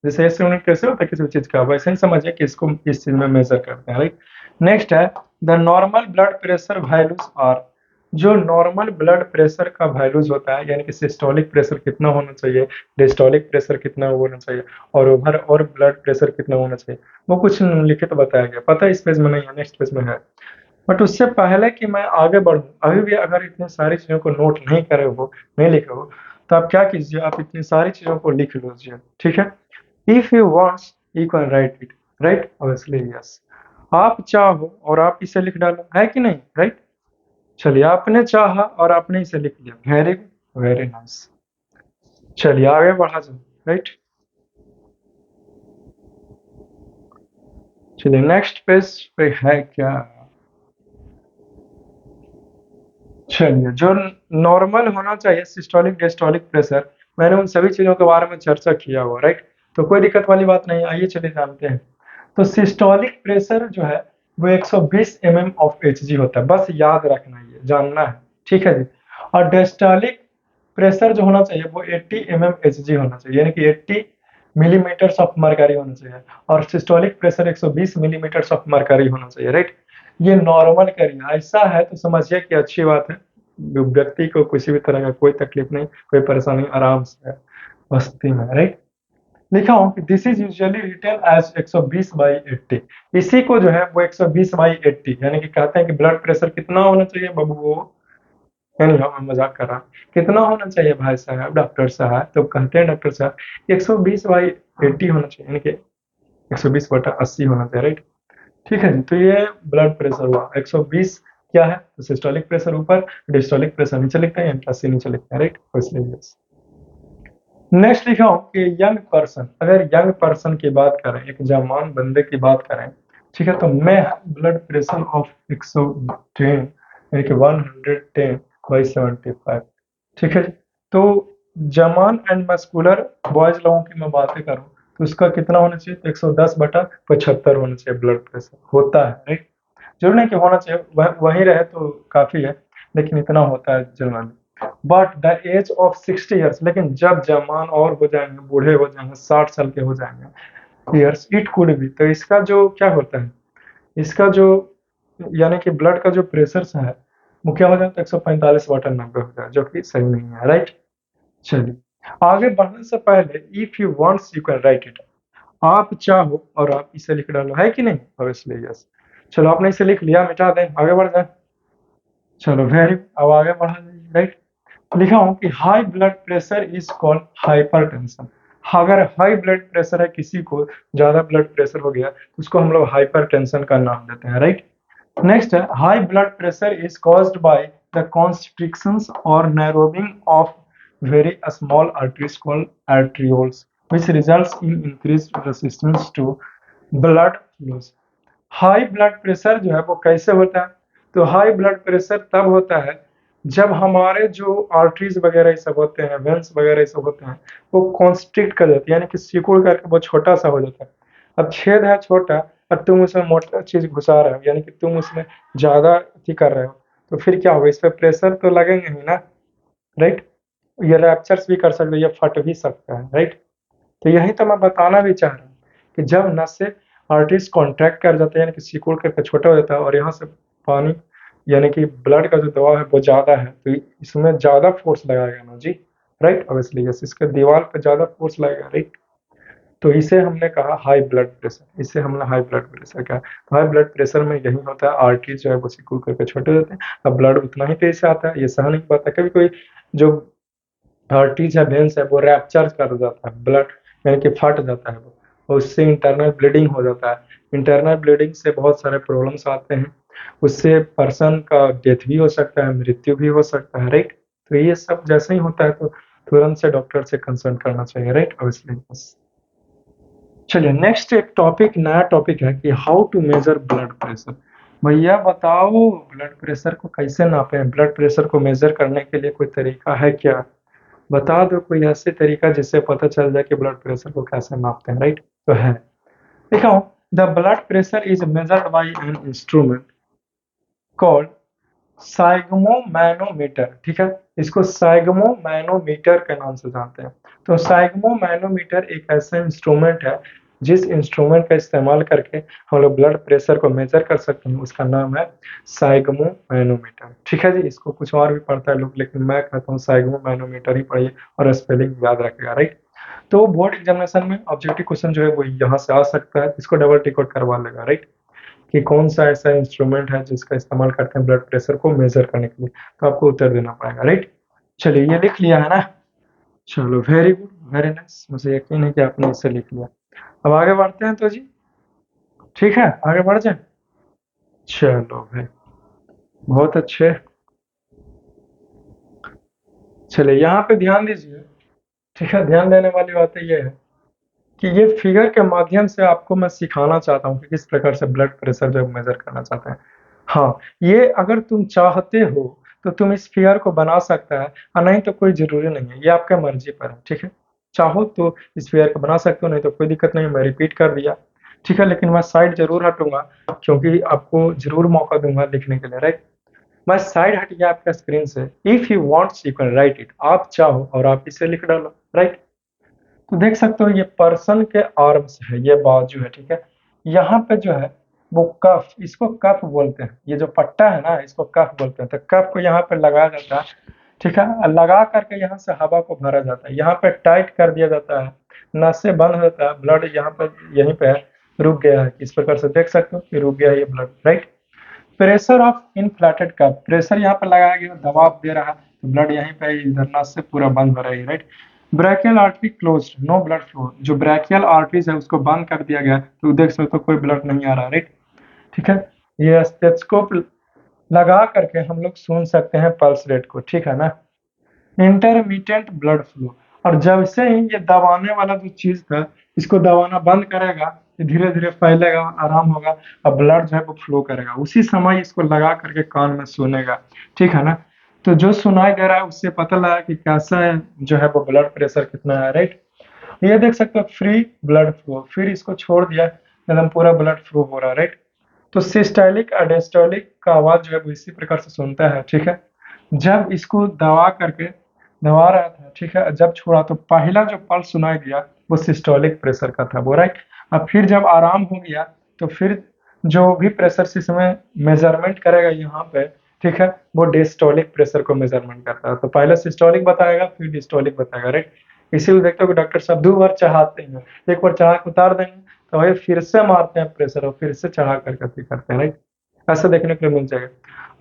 A: जैसे ऐसे यूनिट कैसे होता है किसी चीज का, वैसे ही समझिए कि इसको इस चीज में मेजर करते हैं, राइट। नेक्स्ट है the normal blood pressure values are, जो नॉर्मल ब्लड प्रेशर का वैल्यूज होता है, यानी कि सिस्टोलिक प्रेशर कितना होना चाहिए, डिस्टोलिक प्रेशर कितना होना चाहिए, और ओवर और ब्लड प्रेशर कितना होना चाहिए, वो कुछ निम्नलिखित बताया गया। पता है इस पेज में नहीं है, नेक्स्ट पेज में है। बट उससे पहले कि मैं आगे बढ़ूं, अभी भी अगर इतनी सारी चीजों को नोट नहीं करे हो, नहीं लिखे हो, तो आप क्या कीजिए, आप इतनी सारी चीजों को लिख लीजिए, ठीक है। If you wants you can write it, right, obviously yes. आप चाहो और आप इसे लिख डालो, है कि नहीं, राइट। चलिए, आपने चाहा और आपने इसे लिख लिया, वेरी गुड, वेरी नाइस। चलिए आगे बढ़ा जाओ, राइट। चलिए नेक्स्ट पेज पे है क्या, चलिए, जो नॉर्मल होना चाहिए सिस्टोलिक डिस्टोलिक प्रेशर, मैंने उन सभी चीजों के बारे में चर्चा किया हुआ, राइट। तो कोई दिक्कत वाली बात नहीं, आइए चलिए जानते हैं। तो सिस्टोलिक प्रेशर जो है वो 120 mm/Hg होता है, बस याद रखना, ये जानना है, ठीक है जी। और डिस्टोलिक प्रेशर जो होना चाहिए वो 80 mm/Hg होना चाहिए, यानी कि 80 मिलीमीटर्स ऑफ मरकरी होना चाहिए। और systolic pressure 120 millimetres of mercury होना चाहिए, राइट। ये नॉर्मल करिए, ऐसा है तो समझिए कि अच्छी बात है, व्यक्ति को किसी भी तरह का कोई तकलीफ नहीं, कोई परेशानी, आराम से है मस्ती में, राइट। लिखा हूं कि this is usually written as 120/80, इसी को जो है वो 120/80, यानी कि कहते हैं कि ब्लड प्रेशर कितना होना चाहिए बाबू, वो यानी हम मजाक कर रहा, कितना होना चाहिए भाई साहब, डॉक्टर साहब, तो कहते हैं डॉक्टर साहब 120/80 होना चाहिए, यानी कि 120/80 होना चाहिए, राइट। ठीक है जी। तो ये ब्लड प्रेशर हुआ 120, क्या है, तो सिस्टोलिक प्रेशर ऊपर, डिस्टोलिक प्रेशर नीचे लिखते हैं, 80 नीचे लिखते हैं, राइट, इसलिए नेक्स्ट लिखा हूं कि यंग पर्सन, अगर यंग पर्सन की बात करें, एक जवान बंदे की बात करें, ठीक है, तो मैं ब्लड प्रेशर ऑफ 110, यानी कि 110/75, ठीक है। तो जवान एंड मस्कुलर बॉयज लोगों की मैं बातें करूं तो उसका कितना होना चाहिए, तो 110/75 होना चाहिए ब्लड प्रेशर, होता है, राइट। जरूर नहीं कि होना चाहिए, वही रहे तो काफी है, लेकिन इतना होता है generally. But the age of 60 years, लेकिन जब जवान और हो जाएंगे, बूढ़े हो जाएंगे, 60 साल के हो जाएंगे ईयर्स, इट कुड भी, तो इसका जो क्या होता है, इसका जो यानी कि ब्लड का जो प्रेशर है वो क्या हो जाता है, 145/90 हो जाए, जो कि सही नहीं है, राइट। चलिए, आगे बढ़ने से पहले if you wants you can write it, आप चाहो और आप इसे लिख डालो, है कि नहीं, ऑब्वियसली यस। चलो, आपने इसे लिख लिया, मिटा दें, आगे बढ़ जाए। चलो वेरी, अब आगे बढ़ा जाइए, राइट। लिखा हूं कि high blood pressure is called hypertension. अगर हाई ब्लड प्रेशर है, किसी को ज्यादा ब्लड प्रेशर हो गया तो उसको हम लोग हाइपरटेंशन का नाम देते हैं, राइट। नेक्स्ट है high blood pressure is caused by the constrictions और narrowing of very small arteries called arterioles which results in increased resistance to blood flows। High blood pressure जो है वो कैसे होता है? तो हाई ब्लड प्रेशर तब होता है जब हमारे जो आर्टरीज वगैरह ये सब होते हैं, वेंस वगैरह ये सब होते हैं, वो कॉन्स्ट्रिक्ट कर जाते हैं, यानी कि सिकुड़ करके वो छोटा सा हो जाता है। अब छेद है छोटा और तुम उसमें मोटा चीज घुसा रहे हो, यानी कि तुम उसमें ज्यादा कर रहे हो, तो फिर क्या होगा? इस पे प्रेशर तो लगेंगे ही ना, राइट। ये रैप्चर्स भी कर सकते हैं, ये फट भी सकता है, राइट। तो यही तो मैं बताना भी चाह रहा हूँ कि जब नसें आर्टरीज कॉन्ट्रैक्ट कर जाते हैं, यानी कि सिकुड़ करके छोटा हो जाता है, और यहाँ से पानी यानी कि ब्लड का जो दबाव है वो ज्यादा है, तो इसमें ज्यादा फोर्स लगाएगा ना जी, राइट। ऑब्वियसली यस, इसके दीवार पे ज्यादा फोर्स लगेगा, राइट। तो इसे हमने कहा हाई ब्लड प्रेशर, इसे हमने हाई ब्लड प्रेशर कहा। तो हाई ब्लड प्रेशर में यही होता है, आर्टरी जो है वो सिकुड़ करके छोटे होते हैं, अब ब्लड उतना ही तेज से आता है, ये सह नहीं पाता। कभी कोई जो आर्टरीज है, वेन्स है, वो रैप्चर कर जाता है, ब्लड यानी कि फट जाता है वो, और उससे इंटरनल ब्लीडिंग हो जाता है। इंटरनल ब्लीडिंग से बहुत सारे प्रॉब्लम्स आते हैं, उससे पर्सन का डेथ भी हो सकता है, मृत्यु भी हो सकता है, राइट। तो ये सब जैसे ही होता है तो तुरंत से डॉक्टर से कंसल्ट करना चाहिए, राइट। ऑब्वियसली बस। चलिए नेक्स्ट एक टॉपिक, नया टॉपिक है कि how to measure blood pressure. भैया बताओ ब्लड प्रेशर को कैसे नापें? ब्लड प्रेशर को मेजर करने के लिए कोई तरीका है क्या? बता दो कोई ऐसे तरीका जिससे पता चल जाए कि ब्लड प्रेशर को कैसे नापते हैं, राइट। तो है, देखा हूं, the blood pressure is measured by an instrument called sphygmomanometer, ठीक है। इसको साइग्मोमैनोमीटर के नाम से जानते हैं। तो साइग्मोमैनोमीटर एक ऐसा इंस्ट्रूमेंट है जिस इंस्ट्रूमेंट का इस्तेमाल करके हम लोग ब्लड प्रेशर को मेजर कर सकते हैं, उसका नाम है साइग्मोमैनोमीटर, ठीक है जी। इसको कुछ और भी पढ़ता है लोग, लेकिन मैं कहता हूँ साइग्मोमैनोमीटर ही पढ़िए और स्पेलिंग याद रखेगा, राइट। तो बोर्ड एग्जामिनेशन में ऑब्जेक्टिव क्वेश्चन जो है वो यहाँ से आ सकता है, इसको डबल टिक आउट करवा लेगा, राइट। कि कौन सा ऐसा इंस्ट्रूमेंट है जिसका इस्तेमाल करते हैं ब्लड प्रेशर को मेजर करने के लिए, तो आपको उत्तर देना पड़ेगा, राइट। चलिए ये लिख लिया है ना? चलो वेरी गुड, वेरी नाइस, मुझे यकीन है कि आपने इसे लिख लिया। अब आगे बढ़ते हैं तो जी, ठीक है, आगे बढ़ जाए। चलो भाई, बहुत अच्छे। चलिए यहाँ पे ध्यान दीजिए, ठीक है। ध्यान देने वाली बात ये है कि ये फिगर के माध्यम से आपको मैं सिखाना चाहता हूँ कि किस प्रकार से ब्लड प्रेशर जो मेजर करना चाहते हैं। हाँ, ये अगर तुम चाहते हो तो तुम इस फिगर को बना सकता है, और नहीं तो कोई जरूरी नहीं है, ये आपके मर्जी पर है, ठीक है। चाहो तो इस फिगर को बना सकते हो, नहीं तो कोई दिक्कत नहीं, मैं रिपीट कर दिया, ठीक है। लेकिन मैं साइड जरूर हटूंगा, क्योंकि आपको जरूर मौका दूंगा लिखने के लिए, राइट। मैं साइड हट गया आपका स्क्रीन से, if you wants you can write it, आप चाहो और आप इसे लिख डालो, राइट। तो देख सकते हो ये पर्सन के आर्म्स है, ये बाजू है, ठीक है। यहाँ पे जो है वो कफ, इसको कफ बोलते हैं, ये जो पट्टा है ना इसको कफ बोलते हैं। तो कफ को यहाँ पे लगाया जाता है, ठीक है। लगा करके यहाँ से हवा को भरा जाता है, यहाँ पे टाइट कर दिया जाता है, नसें बंद हो जाता है, ब्लड यहाँ पे यहीं पे है, रुक गया है, इस प्रकार से देख सकते हो कि रुक गया है ये blood, right. Pressure of inflated cup, pressure यहाँ पर लगाया गया, दबाव दे रहा है, तो ब्लड यहीं पे इधर नस से पूरा बंद हो रही है, right. Brachial artery close, no blood flow, जो ब्रैकियल आर्टरीज है उसको बंद कर दिया गया है, तो देख सकते हो कोई ब्लड नहीं आ रहा, राइट, ठीक है। ये स्टेथोस्कोप लगा करके हम लोग सुन सकते हैं पल्स रेट को, ठीक है ना। इंटरमिटेंट ब्लड फ्लो, और जब से ही ये दबाने वाला जो चीज था इसको दबाना बंद करेगा, ये धीरे धीरे फैलेगा, आराम होगा, और ब्लड जो है वो फ्लो करेगा, उसी समय इसको लगा करके कान में सुनेगा, ठीक है ना। तो जो सुनाई दे रहा है उससे पता लगा कि कैसा है जो है वो ब्लड प्रेशर कितना है, राइट। ये देख सकते हो फ्री ब्लड फ्लो, फिर इसको छोड़ दिया, एकदम पूरा ब्लड फ्लो हो रहा है, राइट। तो सिस्टोलिक डायस्टोलिक का आवाज जो है वो इसी प्रकार से सुनता है, ठीक है। जब इसको दबा करके दबा रहा था, ठीक है, जब छोड़ा तो पहला जो पल्स सुनाई दिया वो सिस्टोलिक प्रेशर का था, वो, राइट। अब फिर जब आराम हो गया तो फिर जो भी प्रेशर सिस्टम मेजरमेंट करेगा यहाँ पे, ठीक है, वो डिस्टोलिक प्रेशर को मेजरमेंट करता है। तो पहले सिस्टोलिक बताएगा फिर डिस्टोलिक बताएगा, राइट। इसीलिए देखते हो कि डॉक्टर साहब 2 बार चढ़ाते हैं, एक बार चढ़ा के उतार देंगे तो वही फिर से मारते हैं प्रेशर और फिर से चढ़ा करके करते हैं, राइट। ऐसा देखने को मिल जाएगा।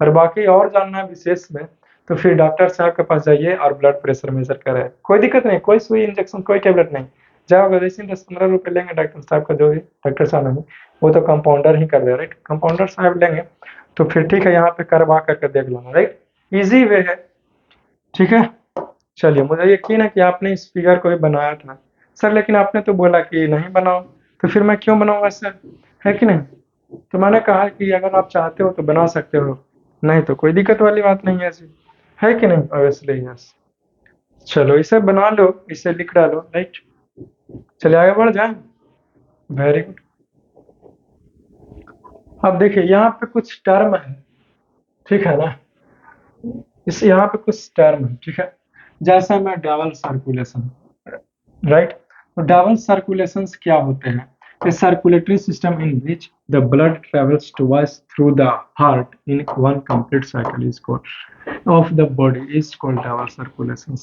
A: और बाकी और जानना है विशेष में तो फिर डॉक्टर साहब के पास जाइए और ब्लड प्रेशर मेजर कराए, कोई दिक्कत नहीं, कोई सुई इंजेक्शन कोई टेबलेट नहीं, जाओगे वैसे 10-15 रुपये लेंगे डॉक्टर साहब का, जो भी डॉक्टर साहब नहीं, वो तो कंपाउंडर ही कर दे, राइट, कंपाउंडर साहब लेंगे, तो फिर ठीक है, यहाँ पे करवा करके देख लेना, राइट, इजी वे है, ठीक है। चलिए, मुझे यकीन है कि आपने इस फिगर को भी बनाया था सर, लेकिन आपने तो बोला कि नहीं बनाओ, तो फिर मैं क्यों बनाऊंगा सर, है कि नहीं? तो मैंने कहा कि अगर आप चाहते हो तो बना सकते हो, नहीं तो कोई दिक्कत वाली बात नहीं है ऐसी, है कि नहीं? Obviously yes. चलो इसे बना लो, इसे लिख डालो, राइट। चलिए आगे बढ़ जाए। Very good. अब देखिए यहाँ पे कुछ टर्म है, ठीक है ना, इस यहाँ पे कुछ टर्म है, ठीक है, जैसे मैं डबल सर्कुलेशन, राइट, तो डबल सर्कुलेशन क्या होते हैं? A circulatory system in which the blood travels twice through the heart in one complete cycle is called of the body is called double circulation,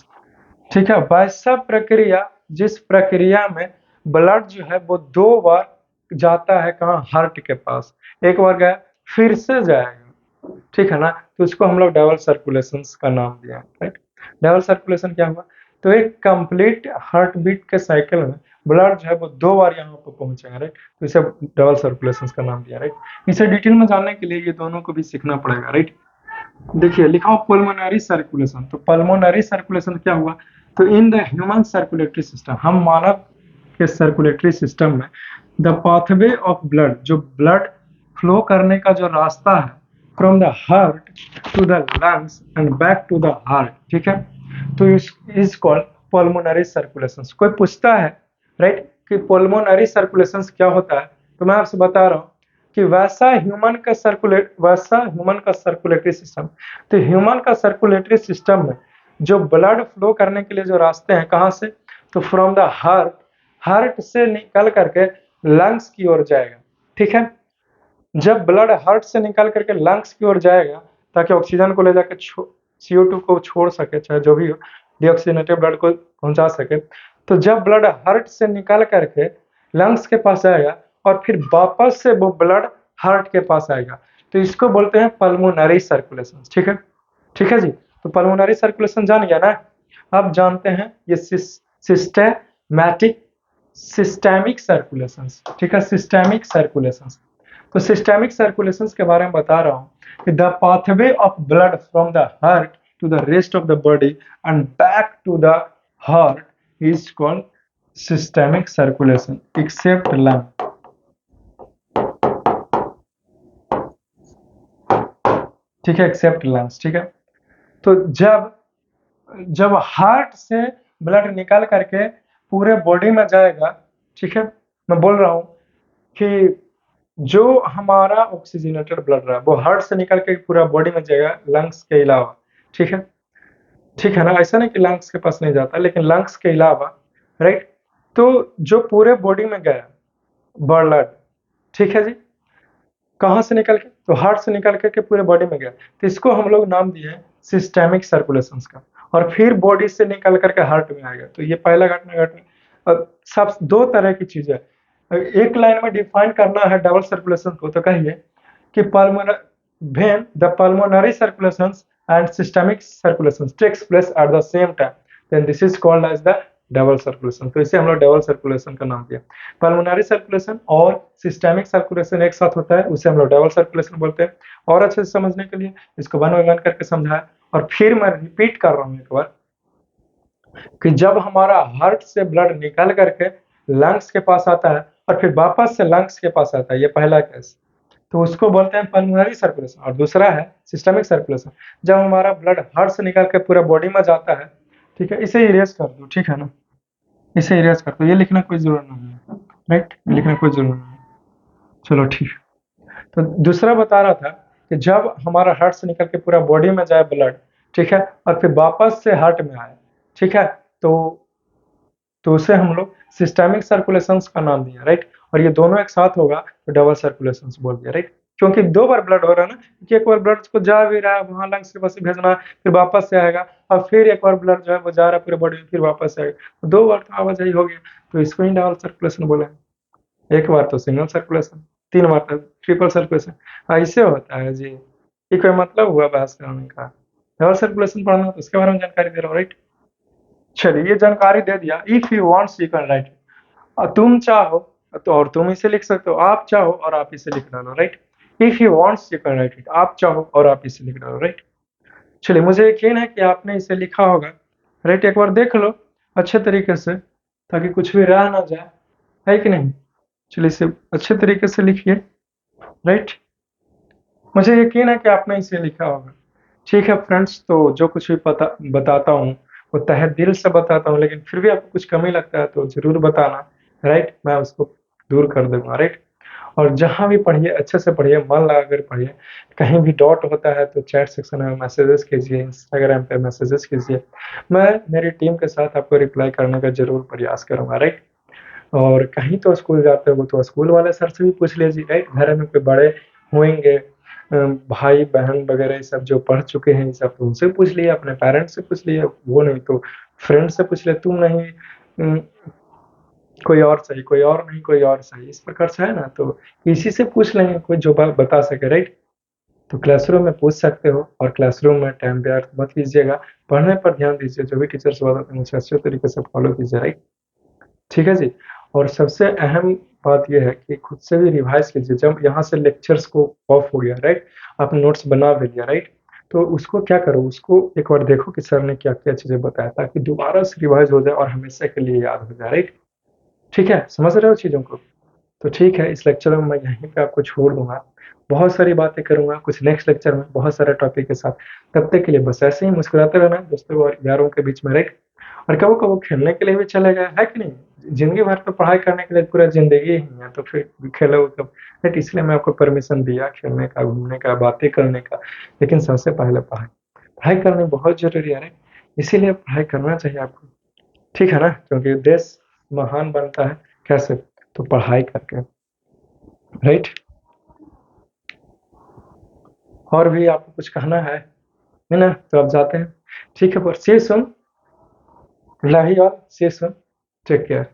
A: ठीक है। वैसा प्रक्रिया, जिस प्रक्रिया में ब्लड जो है वो 2 बार जाता है, कहाँ? हार्ट के पास, एक बार गया फिर से जाएगा, ठीक है ना, तो उसको हम लोग डबल सर्कुलेशन का नाम दिया, राइट। डबल सर्कुलेशन क्या हुआ? तो एक कंप्लीट हार्ट बीट के साइकिल में ब्लड जो है वो 2 बार यहाँ पर पहुंचेगा, राइट, तो इसे डबल सर्कुलेशन का नाम दिया, राइट। इसे डिटेल में जानने के लिए ये दोनों को भी सीखना पड़ेगा, राइट। देखिए लिखा हो पल्मोनरी सर्कुलेशन, तो पल्मोनरी सर्कुलेशन क्या हुआ? तो in the human circulatory system, हम मानव के सर्कुलेटरी सिस्टम में द पाथवे ऑफ ब्लड, जो ब्लड फ्लो करने का जो रास्ता है, from the heart to the lungs and back to the heart, ठीक है, तो इज कॉल्ड पल्मोनरी सर्कुलेशन। कोई पूछता है, राइट, कि पल्मोनरी सर्कुलेशन क्या होता है, तो मैं आपसे बता रहा हूँ कि वैसा ह्यूमन का सर्कुलेटरी सिस्टम, तो ह्यूमन का सर्कुलेटरी सिस्टम में जो ब्लड फ्लो करने के लिए जो रास्ते हैं, कहाँ से? तो फ्रॉम द हार्ट, हार्ट से निकल करके लंग्स की ओर जाएगा, ठीक है। जब ब्लड हार्ट से निकल करके लंग्स की ओर जाएगा, ताकि ऑक्सीजन को ले जाकर CO2 को छोड़ सके, चाहे जो भी हो, डीऑक्सीनेटेड ब्लड को पहुंचा सके, तो जब ब्लड हार्ट से निकल करके लंग्स के पास आएगा और फिर वापस से वो ब्लड हार्ट के पास आएगा, तो इसको बोलते हैं पल्मोनरी सर्कुलेशन, ठीक है, ठीक है जी। तो पल्मोनरी सर्कुलेशन जान गया ना? अब जानते हैं ये सिस्टेमिक सर्कुलेशन, ठीक है, सिस्टेमिक सर्कुलेशन। तो सिस्टेमिक सर्कुलेशन के बारे में बता रहा हूँ कि the pathway of blood from the heart to the rest of the body and back to the heart is called systemic circulation except lung, ठीक है, एक्सेप्ट लंग्स, ठीक है। तो जब जब हार्ट से ब्लड निकाल करके पूरे बॉडी में जाएगा, ठीक है, मैं बोल रहा हूँ कि जो हमारा ऑक्सीजनेटेड ब्लड रहा है वो हार्ट से निकल के पूरा बॉडी में जाएगा, लंग्स के अलावा, ठीक है, ठीक है ना, ऐसा नहीं कि लंग्स के पास नहीं जाता, लेकिन लंग्स के अलावा, राइट, तो जो पूरे बॉडी में गया ब्लड, ठीक है जी, कहाँ से निकल के? तो हार्ट से निकल के पूरे बॉडी में गया, तो इसको हम लोग नाम दिए हैं सिस्टेमिक सर्कुलेशन का, और फिर बॉडी से निकल करके हार्ट में आएगा, तो ये पहला घटना घटना। सब 2 तरह की चीज है, एक लाइन में डिफाइन करना है डबल सर्कुलेशन को, तो कहिए कि when the pulmonary circulations and systemic circulations takes place at the same time, then this is called as the double circulation, तो इसे हम लोग डबल सर्कुलेशन का नाम दिया। पल्मोनरी सर्कुलेशन और सिस्टेमिक सर्कुलेशन एक साथ होता है, उसे हम लोग डबल सर्कुलेशन बोलते हैं। और अच्छे से समझने के लिए इसको वन बाय वन करके समझाया, और फिर मैं रिपीट कर रहा हूँ एक बार कि जब हमारा हार्ट से ब्लड निकल करके लंग्स के पास आता है और फिर वापस से लंग्स के पास आता है, ये पहला केस, तो उसको बोलते हैं पल्मोनरी सर्कुलेशन। और दूसरा है सिस्टेमिक सर्कुलेशन, जब हमारा ब्लड हार्ट से निकल के पूरा बॉडी में जाता है, ठीक है। इसे इरेज कर दो, ठीक है ना, इसे इरेज कर दो, ये लिखना कोई जरूरत नहीं है, राइट, लिखना कोई जरूरत नहीं है। चलो ठीक। तो दूसरा बता रहा था कि जब हमारा हार्ट से निकल के पूरा बॉडी में जाए ब्लड, ठीक है, और फिर वापस से हार्ट में आए, ठीक है, तो उसे हम लोग सिस्टेमिक सर्कुलेशन का नाम दिया, राइट। और ये दोनों एक साथ होगा तो डबल सर्कुलेशन बोल दिया, राइट, क्योंकि 2 बार ब्लड हो रहा है ना, क्योंकि एक बार ब्लड को जा भी रहा है वहां लंग्स के पास से भेजना, फिर वापस से आएगा, और फिर एक बार ब्लड जो है वो जा रहा है पूरे बॉडी में, फिर वापस से आएगा, तो 2 बार तो आवाजाही हो गया, तो इसको ही डबल सर्कुलेशन बोला है। एक बार तो सिंगल सर्कुलेशन, 3 बार तो ट्रिपल सर्कुलेशन, ऐसे होता है जी। ये कोई मतलब हुआ बहस करने का? एयर सर्कुलेशन पढ़ना है तो उसके बारे में जानकारी दे रहा हूँ, राइट। चलिए ये जानकारी दे दिया। If you wants you can right, तुम चाहो तो और तुम इसे लिख सकते हो, आप चाहो और आप इसे लिख डालो, right. If you wants you can write it, आप चाहो और आप इसे लिख डालो, राइट। चलिए मुझे यकीन है कि आपने इसे लिखा होगा, राइट। एक बार देख लो अच्छे तरीके से, ताकि कुछ भी रह ना जाए, है कि नहीं। चलिए इसे अच्छे तरीके से लिखिए, राइट। मुझे यकीन है कि आपने इसे लिखा होगा। ठीक है फ्रेंड्स, तो जो कुछ भी पता बताता हूँ वो तहे दिल से बताता हूँ, लेकिन फिर भी आपको कुछ कमी लगता है तो ज़रूर बताना, राइट। मैं उसको दूर कर दूँगा, राइट। और जहाँ भी पढ़िए अच्छे से पढ़िए, मन लगाकर पढ़िए। कहीं भी डाउट होता है तो चैट सेक्शन में मैसेजेस कीजिए, इंस्टाग्राम पे मैसेजेस कीजिए। मैं मेरी टीम के साथ आपको रिप्लाई करने का ज़रूर प्रयास करूँगा, राइट। और कहीं तो स्कूल जाते हो तो स्कूल वाले सर से भी पूछ लीजिए, राइट। घर में कोई बड़े होंगे, भाई बहन वगैरह ये सब जो पढ़ चुके हैं ये सब, तो उनसे पूछ लिए, अपने पेरेंट्स से पूछ लिए, वो नहीं तो फ्रेंड से पूछ लिए, तुम नहीं कोई और सही, कोई और नहीं कोई और सही, इस प्रकार से है ना। तो इसी से पूछ लेंगे कोई जो बात बता सके, राइट। तो क्लासरूम में पूछ सकते हो, और क्लासरूम में टाइम व्यर्थ मत कीजिएगा, पढ़ने पर ध्यान दीजिए, जो भी टीचर्स बताते हैं उसे अच्छे तरीके से फॉलो कीजिए, राइट। ठीक है जी। और सबसे अहम बात ये है कि खुद से भी रिवाइज कीजिए। जब यहाँ से लेक्चर्स को ऑफ हो गया, राइट, आपने नोट्स बना भी लिया, राइट, तो उसको क्या करो, उसको एक बार देखो कि सर ने क्या क्या चीजें बताया, ताकि दोबारा से रिवाइज हो जाए और हमेशा के लिए याद हो जाए, राइट। ठीक है, समझ रहे हो चीजों को। तो ठीक है, इस लेक्चर में मैं यहीं पे आपको छोड़ दूंगा। बहुत सारी बातें करूंगा कुछ नेक्स्ट लेक्चर में बहुत सारे टॉपिक के साथ। तब तक के लिए बस ऐसे ही मुस्कुराते रहना दोस्तों और यारों के बीच में, राइट। और कभी कभी खेलने के लिए भी चले गए, है कि नहीं। जिंदगी भर तो पढ़ाई करने के लिए पूरा जिंदगी ही है, तो फिर खेलो कब, राइट। इसलिए मैं आपको परमिशन दिया खेलने का, घूमने का, बातें करने का। लेकिन सबसे पहले पढ़ाई, पढ़ाई करनी बहुत जरूरी है, राइट। इसीलिए पढ़ाई करना चाहिए आपको, ठीक है ना। क्योंकि देश महान बनता है कैसे, तो पढ़ाई करके, राइट। और भी आपको कुछ कहना है ना, तो आप जाते हैं। ठीक है, पर see soon, love you all, see soon, take care.